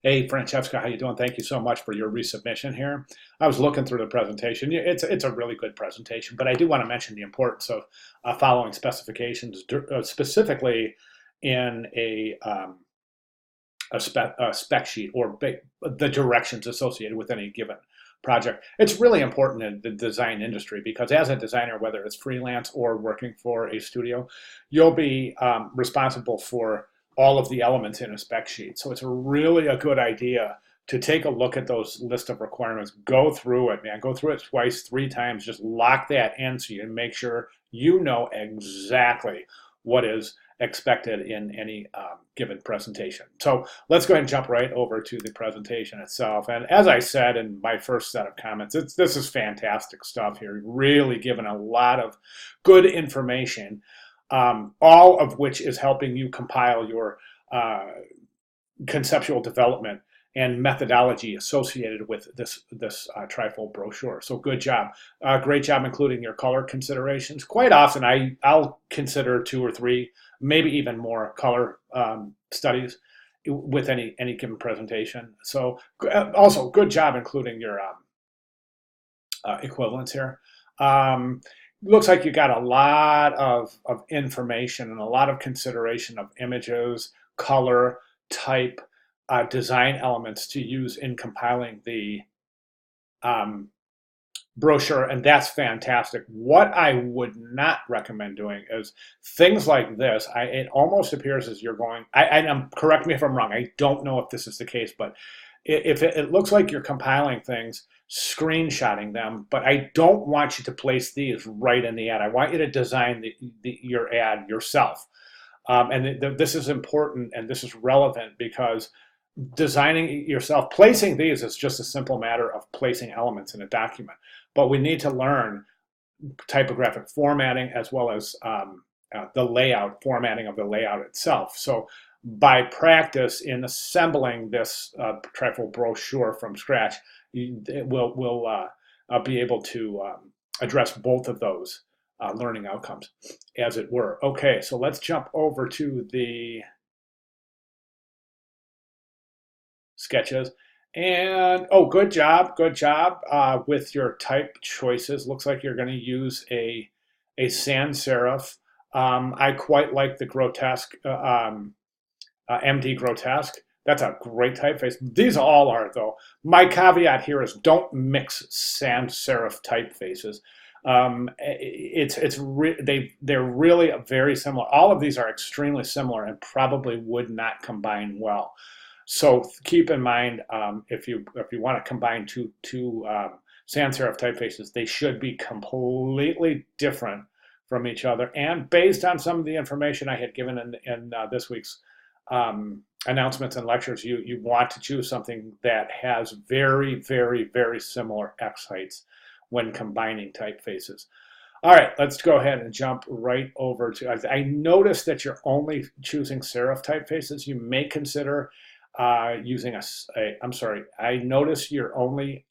Hey, Francesca, how you doing? Thank you so much for your resubmission here. I was looking through the presentation. It's a really good presentation, but I do want to mention the importance of following specifications, specifically in a spec sheet or the directions associated with any given project. It's really important in the design industry because as a designer, whether it's freelance or working for a studio, you'll be responsible for all of the elements in a spec sheet. So it's really a good idea to take a look at those list of requirements, go through it, man, go through it twice, three times, just lock that in so you make sure you know exactly what is expected in any given presentation. So let's go ahead and jump right over to the presentation itself. And as I said in my first set of comments, this is fantastic stuff here, really given a lot of good information, all of which is helping you compile your conceptual development and methodology associated with this trifold brochure. So good job. Great job including your color considerations. Quite often I'll consider two or three, maybe even more color studies with any given presentation. So also good job including your equivalents here. Looks like you got a lot of information and a lot of consideration of images, color, type, design elements to use in compiling the um, brochure, and that's fantastic. What I would not recommend doing is things like this. It almost appears as you're going, correct me if I'm wrong, I don't know if this is the case, but if it looks like you're compiling things, screenshotting them, but I don't want you to place these right in the ad. I want you to design your ad yourself. And this is important and this is relevant because designing it yourself, placing these is just a simple matter of placing elements in a document. But we need to learn typographic formatting as well as the layout, formatting of the layout itself. So by practice in assembling this trifold brochure from scratch, we'll be able to address both of those learning outcomes, as it were. Okay, so let's jump over to the sketches. And oh, good job with your type choices. Looks like you're going to use a sans serif. I quite like the grotesque MD grotesque. That's a great typeface. These all are though. My caveat here is don't mix sans serif typefaces. They're really very similar. All of these are extremely similar and probably would not combine well. So keep in mind if you want to combine two sans serif typefaces, they should be completely different from each other. And based on some of the information I had given in this week's announcements and lectures, you want to choose something that has very, very, very similar X heights when combining typefaces. All right, let's go ahead and jump right over to, I noticed that you're only choosing serif typefaces. You may consider using I'm sorry, I notice you're only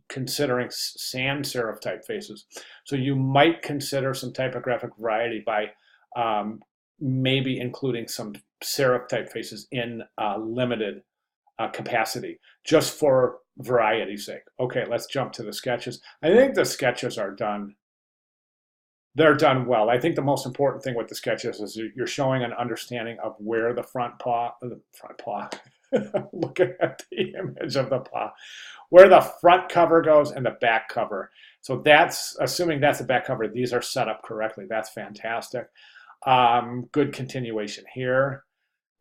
considering sans serif typefaces. So you might consider some typographic variety by maybe including some serif typefaces in limited capacity, just for variety's sake. Okay, let's jump to the sketches. I think the sketches are done. They're done well. I think the most important thing with the sketches is you're showing an understanding of where the front paw, looking at the image of the paw, where the front cover goes and the back cover. So that's, assuming that's the back cover, these are set up correctly. That's fantastic. Good continuation here.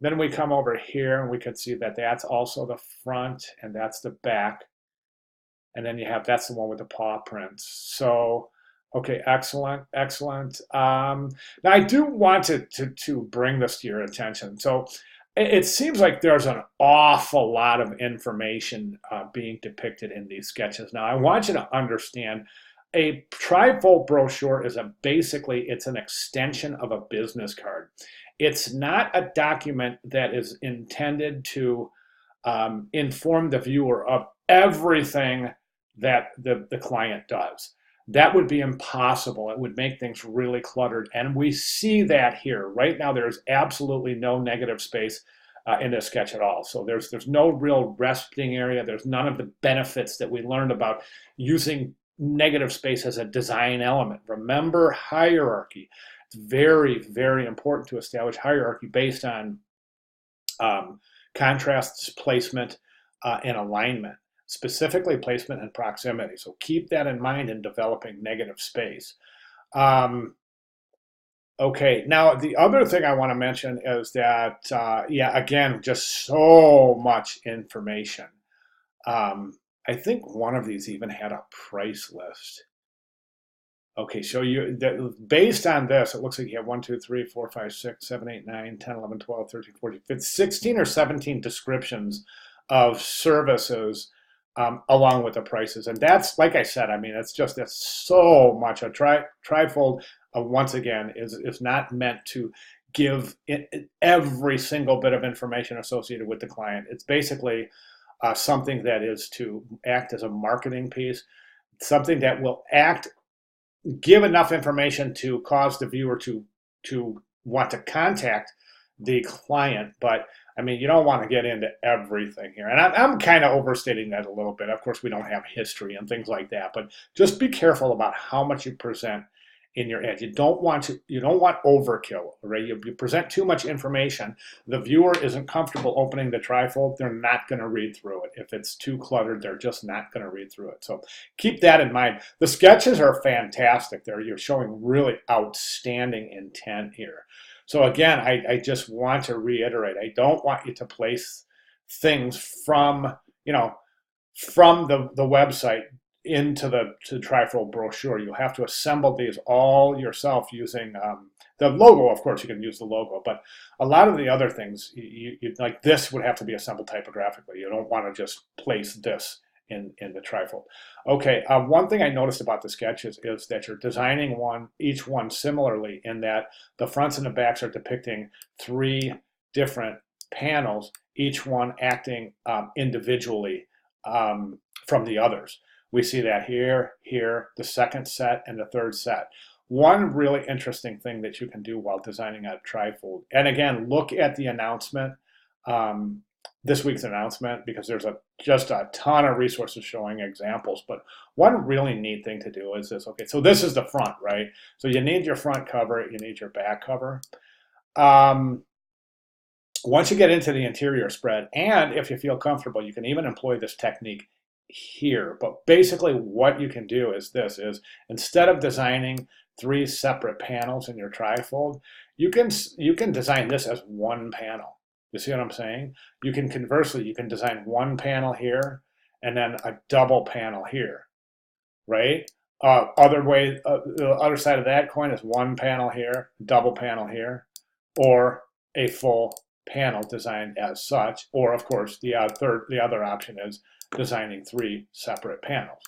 Then we come over here and we can see that that's also the front and that's the back. And then you have, that's the one with the paw prints. So, okay, excellent, excellent. Now I do want to bring this to your attention. So it seems like there's an awful lot of information being depicted in these sketches. Now I want you to understand a trifold brochure is basically, it's an extension of a business card. It's not a document that is intended to inform the viewer of everything that the client does. That would be impossible. It would make things really cluttered. And we see that here. Right now, there's absolutely no negative space. in this sketch at all. So there's no real resting area. There's none of the benefits that we learned about using negative space as a design element. Remember hierarchy. It's very, very important to establish hierarchy based on contrasts, placement, and alignment, specifically placement and proximity. So keep that in mind in developing negative space. Okay, now the other thing I want to mention is that, yeah, again, just so much information. I think one of these even had a price list. Okay, so based on this, it looks like you have 1, 2, 3, 4, 5, 6, 7, 8, 9, 10, 11, 12, 13, 14, 15, 16 or 17 descriptions of services along with the prices. And that's, like I said, I mean, that's so much. A trifold, once again, is not meant to give every single bit of information associated with the client. It's basically something that is to act as a marketing piece, something that will give enough information to cause the viewer to want to contact the client. But I mean, you don't want to get into everything here. And I'm kind of overstating that a little bit. Of course, we don't have history and things like that, but just be careful about how much you present in your ad. You don't want overkill, right? You present too much information. The viewer isn't comfortable opening the trifold. They're not going to read through it. If it's too cluttered, they're just not going to read through it. So keep that in mind. The sketches are fantastic there. You're showing really outstanding intent here. So again, I just want to reiterate, I don't want you to place things from the website into the trifold brochure. You have to assemble these all yourself using the logo. Of course, you can use the logo, but a lot of the other things, like this would have to be assembled typographically. You don't want to just place this in the trifold. Okay, one thing I noticed about the sketches is that you're designing each one similarly, in that the fronts and the backs are depicting 3 different panels, each one acting individually from the others. We see that here, the second set, and the third set. One really interesting thing that you can do while designing a trifold, and again, look at the announcement, this week's announcement, because there's just a ton of resources showing examples. But one really neat thing to do is this. Okay, so this is the front, right? So you need your front cover, you need your back cover. Once you get into the interior spread, and if you feel comfortable, you can even employ this technique here. But basically what you can do is instead of designing 3 separate panels in your trifold, you can design this as one panel. You see what I'm saying? You can conversely, you can design one panel here and then a double panel here, right? The other side of that coin is one panel here, double panel here, or a full panel designed as such. Or of course, the other option is designing 3 separate panels.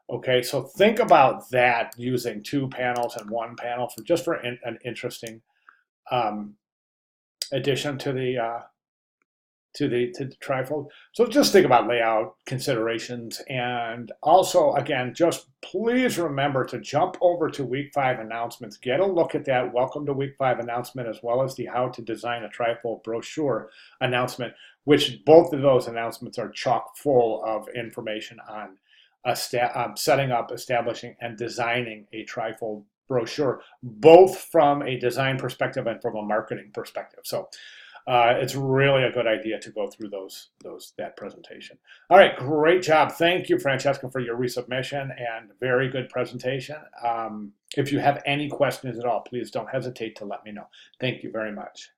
Okay, so think about that, using 2 panels and 1 panel for an interesting addition to the trifold. So just think about layout considerations, and also, again, just please remember to jump over to week 5 announcements. Get a look at that Welcome to Week 5 announcement, as well as the How to Design a Trifold brochure announcement, which both of those announcements are chock full of information on setting up, establishing, and designing a trifold brochure, both from a design perspective and from a marketing perspective. So it's really a good idea to go through that presentation. All right, great job. Thank you, Francesca, for your resubmission, and very good presentation. If you have any questions at all, please don't hesitate to let me know. Thank you very much.